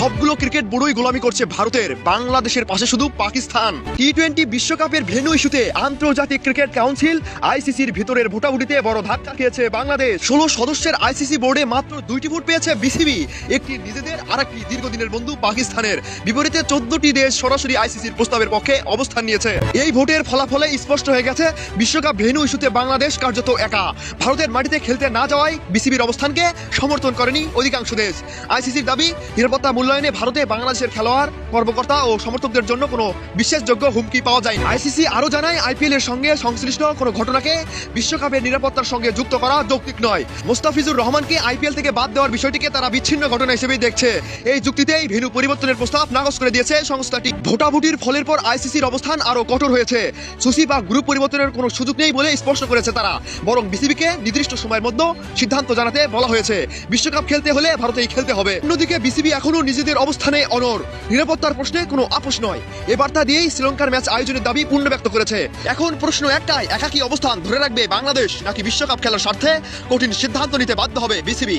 সবগুলো ক্রিকেট বোর্ডই গোলামি করছে ভারতের, বাংলাদেশের পাশে শুধু পাকিস্তান। টি-20 বিশ্বকাপের ভেন্যু ইস্যুতে আন্তর্জাতিক ক্রিকেট কাউন্সিল আইসিসির ভিতরের ভোটাভুটিতে বড় ধাক্কা খেয়েছে বাংলাদেশ। 16 সদস্যের আইসিসি বোর্ডে মাত্র 2টি ভোট পেয়েছে বিসিবি, একটি নিজেদের আর একটি দীর্ঘদিনের বন্ধু পাকিস্তানের। বিপরীতে 14টি দেশ সরাসরি আইসিসির প্রস্তাবের পক্ষে অবস্থান নিয়েছে। এই ভোটের ফলাফলে স্পষ্ট হয়ে গেছে বিশ্বকাপ ভেন্যু ইস্যুতে বাংলাদেশ কার্যত একা। ভারতের মাটিতে খেলতে না যাওয়ায় বিসিবির অবস্থানকে সমর্থন করেনি অধিকাংশ দেশ। আইসিসির দাবি, নিরাপত্তা মূল্যায়নে ভারতে বাংলাদেশের খেলোয়াড়, কর্মকর্তা ও সমর্থকদের জন্য কোনো বিশ্বাসযোগ্য হুমকি পাওয়া যায় না। আইসিসি আরও জানায়, আইপিএল এর সঙ্গে সংশ্লিষ্ট কোনো ঘটনাকে বিশ্বকাপের নিরাপত্তার সঙ্গে যুক্ত করা যৌক্তিক নয়। মোস্তাফিজুর রহমানকে আইপিএল থেকে বাদ দেওয়ার বিষয়টিকে তারা বিচ্ছিন্ন ঘটনা হিসেবেই দেখছে। এই যুক্তিতেই ভেন্যু পরিবর্তনের প্রস্তাব নাকচ করে দিয়েছে সংস্থাটি। ভোটাভুটির ফলের পর আইসিসির অবস্থান আরও কঠোর হয়েছে। সুসি বা গ্রুপ পরিবর্তনের কোনো সুযোগ নেই বলে স্পষ্ট করেছে তারা, বরং বিসিবিকে নির্দিষ্ট সময়ের মধ্যে সিদ্ধান্ত জানাতে বলা হয়েছে। বিশ্বকাপ খেলতে হলে ভারতেই খেলতে হবে। অন্যদিকে বিসিবি এখনো নিজেদের অবস্থানে অনড়, নিরাপত্তার প্রশ্নে কোনো আপোষ নয়। এ বার্তা দিয়েই শ্রীলঙ্কার ম্যাচ আয়োজনের দাবি পূর্ণ ব্যক্ত করেছে। এখন প্রশ্ন একটাই, একাকী অবস্থান ধরে রাখবে বাংলাদেশ নাকি বিশ্বকাপ খেলার স্বার্থে কঠিন সিদ্ধান্ত নিতে বাধ্য হবে বিসিবি?